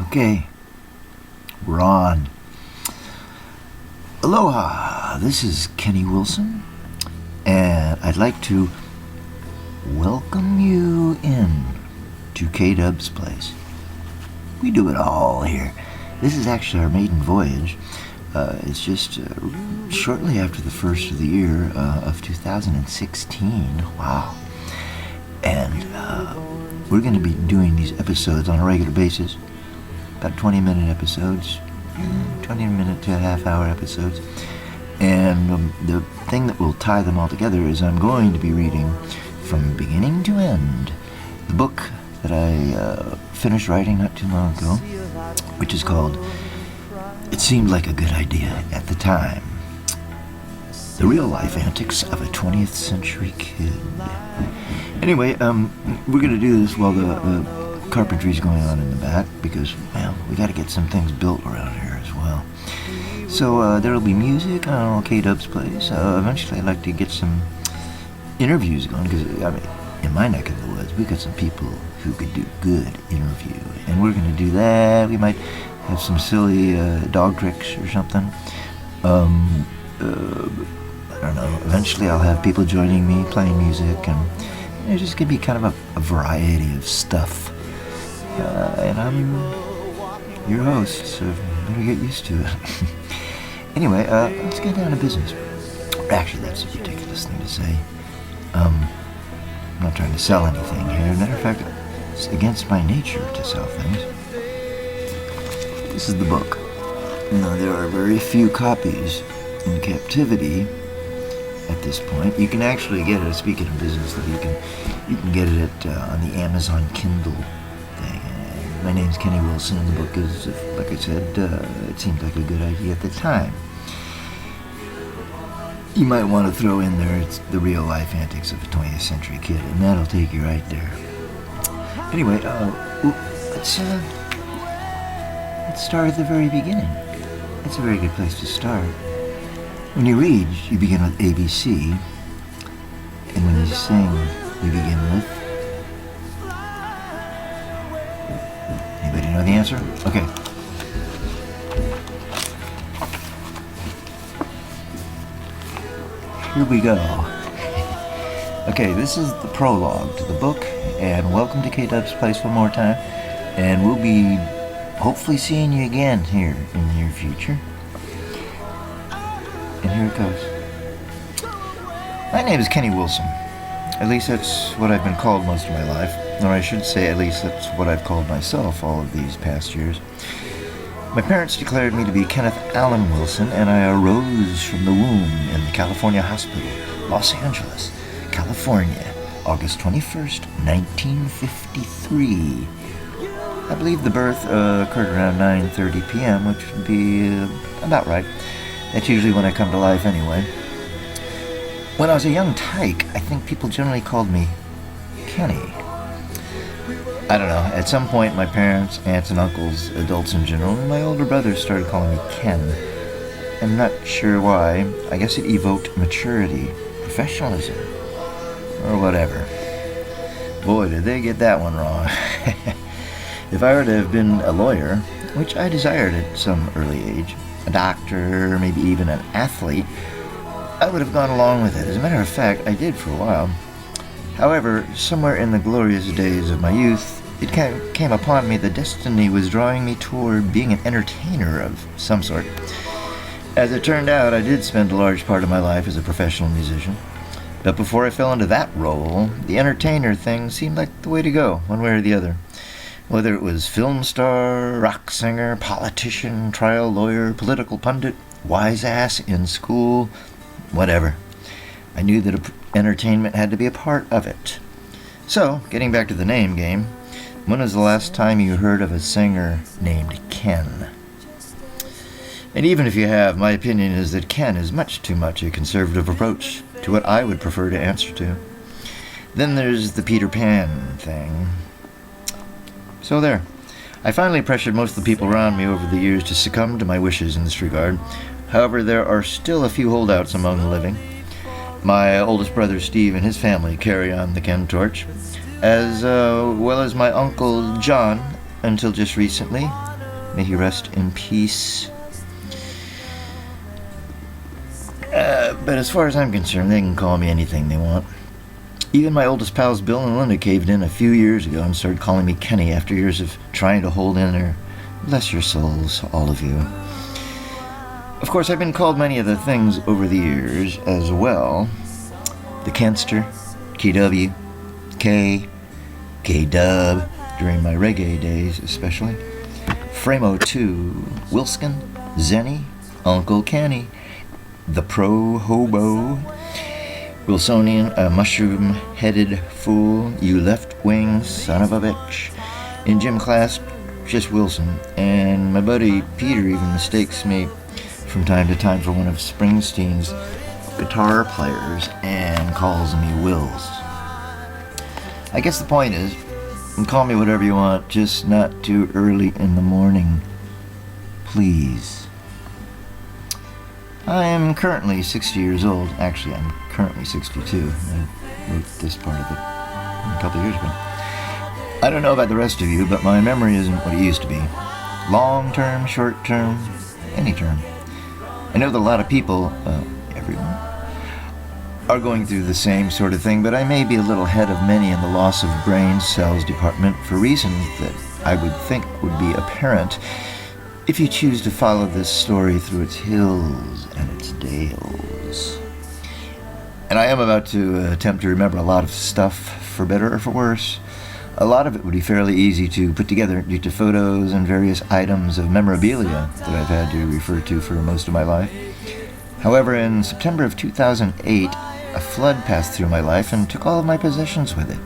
Okay, we're on. Aloha, this is Kenny Wilson, and I'd like to welcome you in to K-Dub's place. We do it all here. This is actually our maiden voyage. It's just shortly after the first of the year of 2016. Wow. And we're going to be doing these episodes on a regular basis. About 20-minute episodes, 20-minute to a half-hour episodes. And the thing that will tie them all together is I'm going to be reading from beginning to end the book that I finished writing not too long ago, which is called It Seemed Like a Good Idea at the Time. The Real-Life Antics of a 20th-Century Kid. Anyway, we're going to do this while the carpentry's going on in the back because, well, we got to get some things built around here as well. So there'll be music on K-Dub's place. Eventually I'd like to get some interviews going because, I mean, in my neck of the woods, we got some people who could do good interview. And we're going to do that. We might have some silly dog tricks or something. I don't know. Eventually I'll have people joining me playing music, and it's just going to be kind of a variety of stuff. And I'm your host, so you better get used to it. Anyway, let's get down to business. Actually, that's a ridiculous thing to say. I'm not trying to sell anything here. As a matter of fact, it's against my nature to sell things. This is the book. Now, there are very few copies in captivity at this point. You can actually get it, speaking of business, you can get it on the Amazon Kindle thing. My name's Kenny Wilson, and the book is, like I said, it seemed like a good idea at the time. You might want to throw in there, it's the real-life antics of a 20th-century kid, and that'll take you right there. Anyway, let's start at the very beginning. It's a very good place to start. When you read, you begin with ABC, and when you sing, you begin with... Anybody know the answer? Okay. Here we go. Okay, this is the prologue to the book, and welcome to K-Dub's place one more time, and we'll be hopefully seeing you again here in the near future. And here it goes. My name is Kenny Wilson. At least that's what I've been called most of my life. Or I should say, at least that's what I've called myself all of these past years. My parents declared me to be Kenneth Allen Wilson, and I arose from the womb in the California Hospital, Los Angeles, California, August 21st, 1953. I believe the birth occurred around 9:30 p.m., which would be about right. That's usually when I come to life anyway. When I was a young tyke, I think people generally called me Kenny. I don't know, at some point my parents, aunts and uncles, adults in general, and my older brothers started calling me Ken. I'm not sure why. I guess it evoked maturity, professionalism, or whatever. Boy, did they get that one wrong. If I were to have been a lawyer, which I desired at some early age, a doctor, or maybe even an athlete, I would have gone along with it. As a matter of fact, I did for a while. However, somewhere in the glorious days of my youth, it came upon me that destiny was drawing me toward being an entertainer of some sort. As it turned out, I did spend a large part of my life as a professional musician. But before I fell into that role, the entertainer thing seemed like the way to go, one way or the other. Whether it was film star, rock singer, politician, trial lawyer, political pundit, wise ass in school, whatever. I knew that entertainment had to be a part of it. So, getting back to the name game, when was the last time you heard of a singer named Ken? And even if you have, my opinion is that Ken is much too much a conservative approach to what I would prefer to answer to. Then there's the Peter Pan thing. So there. I finally pressured most of the people around me over the years to succumb to my wishes in this regard. However, there are still a few holdouts among the living. My oldest brother Steve and his family carry on the Ken torch, as well as my uncle John, until just recently, May he rest in peace. But as far as I'm concerned, they can call me anything they want. Even my oldest pals Bill and Linda caved in a few years ago and started calling me Kenny after years of trying to hold in there. Bless your souls, all of you. Of course, I've been called many other things over the years as well. The Kenster, KW, K, K-Dub, during my reggae days especially. Framo 2, Wilskin, Zenny, Uncle Kenny, the Pro Hobo, Wilsonian, a mushroom-headed fool, you left-wing son of a bitch. In gym class, just Wilson, and my buddy Peter even mistakes me from time to time for one of Springsteen's guitar players and calls me Wills. I guess the point is, you can call me whatever you want, just not too early in the morning. Please. I am currently 60 years old. Actually, I'm currently 62. I wrote this part of it a couple of years ago. I don't know about the rest of you, but my memory isn't what it used to be. Long term, short term, any term. I know that a lot of people, everyone, are going through the same sort of thing, but I may be a little ahead of many in the loss of brain cells department for reasons that I would think would be apparent if you choose to follow this story through its hills and its dales. And I am about to attempt to remember a lot of stuff, for better or for worse. A lot of it would be fairly easy to put together due to photos and various items of memorabilia that I've had to refer to for most of my life. However, in September of 2008, a flood passed through my life and took all of my possessions with it.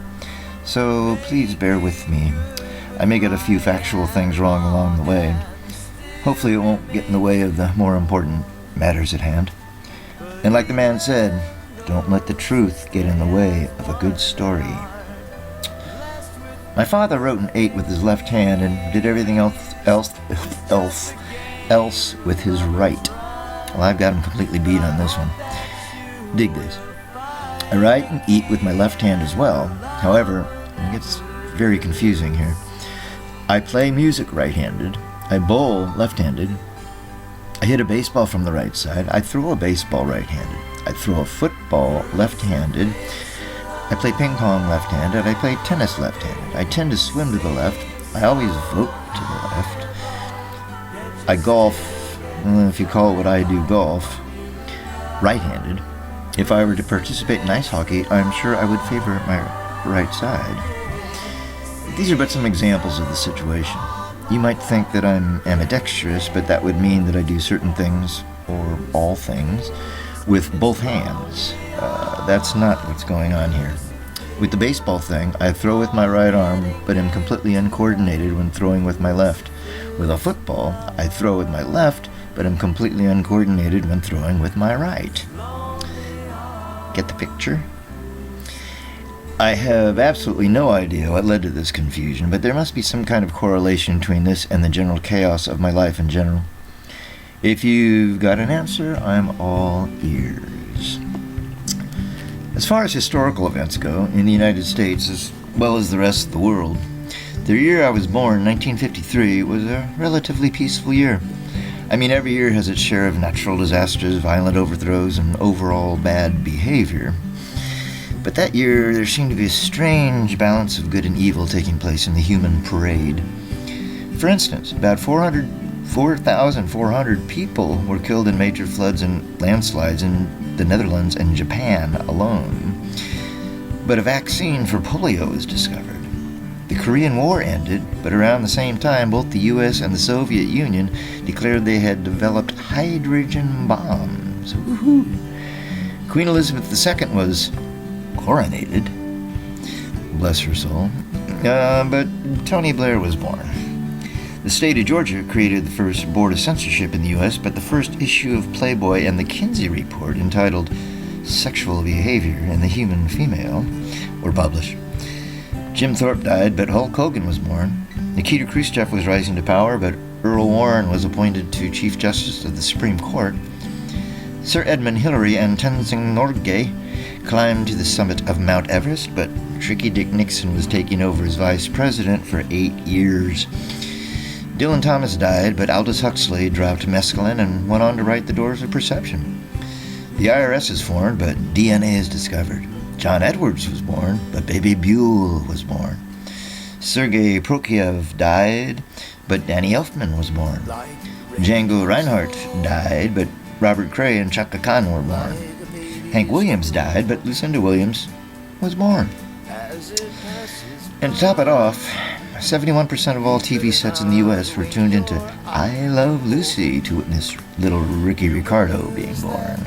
So please bear with me. I may get a few factual things wrong along the way. Hopefully it won't get in the way of the more important matters at hand. And like the man said, don't let the truth get in the way of a good story. My father wrote an 8 with his left hand and did everything else with his right. Well, I've got him completely beat on this one. Dig this. I write and eat with my left hand as well. However, it gets very confusing here. I play music right-handed. I bowl left-handed. I hit a baseball from the right side. I throw a baseball right-handed. I throw a football left-handed. I play ping pong left-handed. I play tennis left-handed. I tend to swim to the left. I always vote to the left. I golf, if you call it what I do, golf, right-handed. If I were to participate in ice hockey, I'm sure I would favor my right side. These are but some examples of the situation. You might think that I'm ambidextrous, but that would mean that I do certain things, or all things, with both hands. That's not what's going on here. With the baseball thing, I throw with my right arm, but am completely uncoordinated when throwing with my left. With a football, I throw with my left, but am completely uncoordinated when throwing with my right. Get the picture? I have absolutely no idea what led to this confusion, but there must be some kind of correlation between this and the general chaos of my life in general. If you've got an answer, I'm all ears. As far as historical events go, in the United States as well as the rest of the world, the year I was born, 1953, was a relatively peaceful year. I mean, every year has its share of natural disasters, violent overthrows, and overall bad behavior. But that year, there seemed to be a strange balance of good and evil taking place in the human parade. For instance, about 4,400 people were killed in major floods and landslides in the Netherlands and Japan alone. But a vaccine for polio was discovered. The Korean War ended, but around the same time, both the U.S. and the Soviet Union declared they had developed hydrogen bombs. Woohoo! Queen Elizabeth II was coronated, bless her soul, but Tony Blair was born. The state of Georgia created the first board of censorship in the U.S., but the first issue of Playboy and the Kinsey Report, entitled Sexual Behavior in the Human Female, were published. Jim Thorpe died, but Hulk Hogan was born. Nikita Khrushchev was rising to power, but Earl Warren was appointed to Chief Justice of the Supreme Court. Sir Edmund Hillary and Tenzing Norgay climbed to the summit of Mount Everest, but Tricky Dick Nixon was taking over as vice president for 8 years. Dylan Thomas died, but Aldous Huxley dropped mescaline and went on to write The Doors of Perception. The IRS is formed, but DNA is discovered. John Edwards was born, but Baby Buell was born. Sergei Prokofiev died, but Danny Elfman was born. Django Reinhardt died, but Robert Cray and Chaka Khan were born. Hank Williams died, but Lucinda Williams was born. And to top it off, 71% of all TV sets in the U.S. were tuned into I Love Lucy to witness little Ricky Ricardo being born.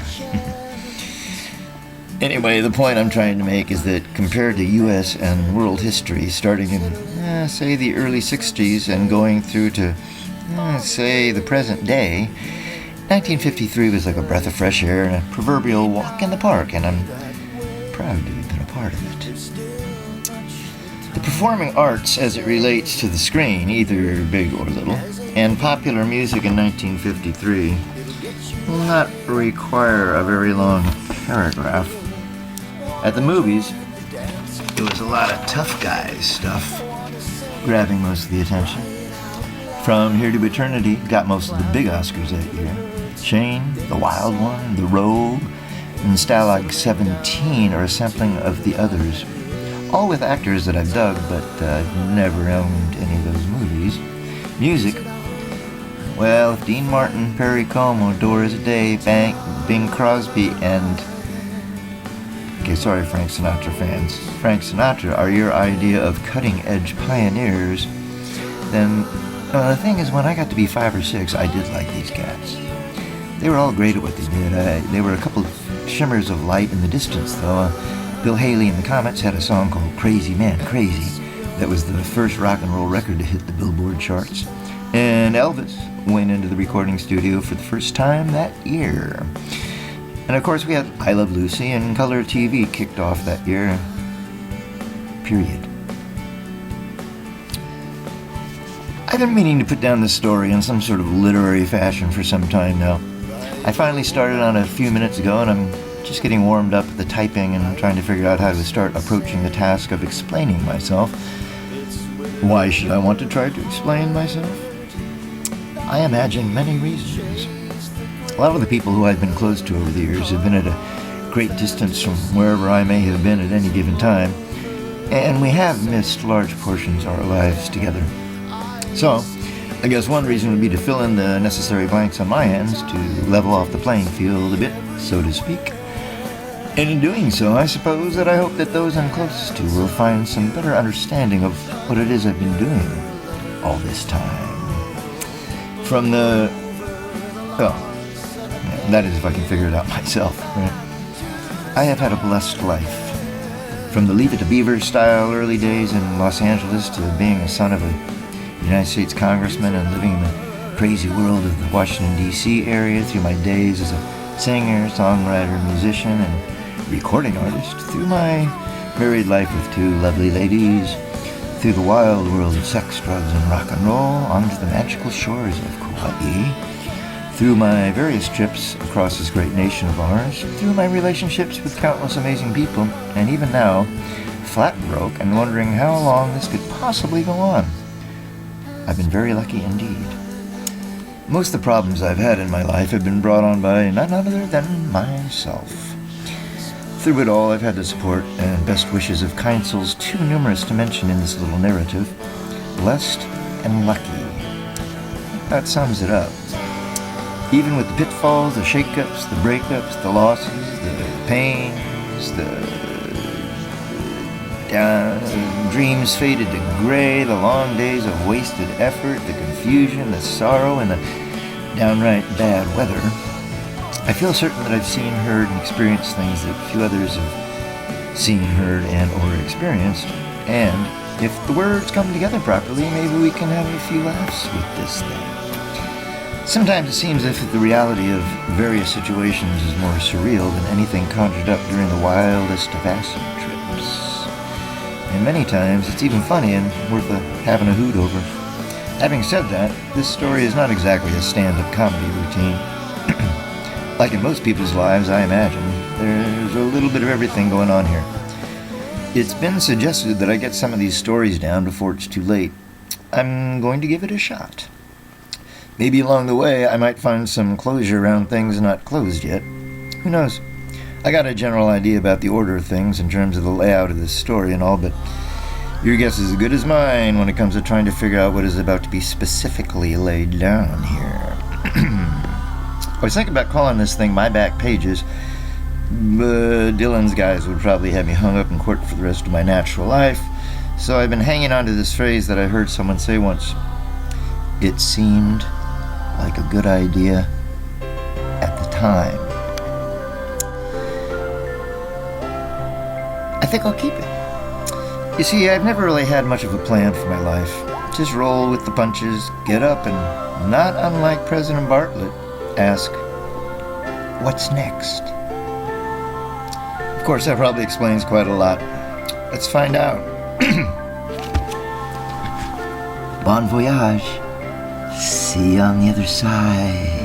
Anyway, the point I'm trying to make is that compared to U.S. and world history, starting in, say, the early 60s and going through to, say, the present day, 1953 was like a breath of fresh air and a proverbial walk in the park, and I'm proud to have been a part of it. The performing arts as it relates to the screen, either big or little, and popular music in 1953 will not require a very long paragraph. At the movies, it was a lot of tough guys stuff grabbing most of the attention. From Here to Eternity got most of the big Oscars that year. Shane, The Wild One, The Robe, and Stalag 17 are a sampling of the others. All with actors that I've dug, but never owned any of those movies. Music, well, if Dean Martin, Perry Como, Doris Day, Bing Crosby, and... Okay, sorry, Frank Sinatra fans. Frank Sinatra are your idea of cutting-edge pioneers, then the thing is, when I got to be 5 or 6, I did like these cats. They were all great at what they did. They were a couple of shimmers of light in the distance, though. Bill Haley and the Comets had a song called Crazy Man Crazy that was the first rock and roll record to hit the Billboard charts. And Elvis went into the recording studio for the first time that year. And of course we had I Love Lucy and color TV kicked off that year. Period. I've been meaning to put down this story in some sort of literary fashion for some time now. I finally started on a few minutes ago, and I'm just getting warmed up at the typing and trying to figure out how to start approaching the task of explaining myself. Why should I want to try to explain myself? I imagine many reasons. A lot of the people who I've been close to over the years have been at a great distance from wherever I may have been at any given time, and we have missed large portions of our lives together. So, I guess one reason would be to fill in the necessary blanks on my ends to level off the playing field a bit, so to speak. And in doing so, I suppose that I hope that those I'm closest to will find some better understanding of what it is I've been doing all this time. From the... that is if I can figure it out myself, right? I have had a blessed life. From the Leave It to Beaver style early days in Los Angeles to being a son of a United States congressman and living in the crazy world of the Washington, D.C. area through my days as a singer, songwriter, musician, and recording artist, through my married life with 2 lovely ladies, through the wild world of sex, drugs, and rock and roll, onto the magical shores of Kauai, through my various trips across this great nation of ours, through my relationships with countless amazing people, and even now, flat broke and wondering how long this could possibly go on. I've been very lucky indeed. Most of the problems I've had in my life have been brought on by none other than myself. Through it all, I've had the support and best wishes of kind souls too numerous to mention in this little narrative. Blessed and lucky. That sums it up. Even with the pitfalls, the shakeups, the breakups, the losses, the pains, the dreams faded to gray, the long days of wasted effort, the confusion, the sorrow, and the downright bad weather, I feel certain that I've seen, heard, and experienced things that few others have seen, heard, and or experienced. And if the words come together properly, maybe we can have a few laughs with this thing. Sometimes it seems as if the reality of various situations is more surreal than anything conjured up during the wildest of acid trips. And many times it's even funny and worth having a hoot over. Having said that, this story is not exactly a stand-up comedy routine. Like in most people's lives, I imagine, there's a little bit of everything going on here. It's been suggested that I get some of these stories down before it's too late. I'm going to give it a shot. Maybe along the way I might find some closure around things not closed yet. Who knows? I got a general idea about the order of things in terms of the layout of this story and all, but your guess is as good as mine when it comes to trying to figure out what is about to be specifically laid down here. I was thinking about calling this thing My Back Pages, but Dylan's guys would probably have me hung up in court for the rest of my natural life, so I've been hanging on to this phrase that I heard someone say once. It seemed like a good idea at the time. I think I'll keep it. You see, I've never really had much of a plan for my life. Just roll with the punches, get up, and not unlike President Bartlett, ask, what's next? Of course, that probably explains quite a lot. Let's find out. Bon voyage. See you on the other side.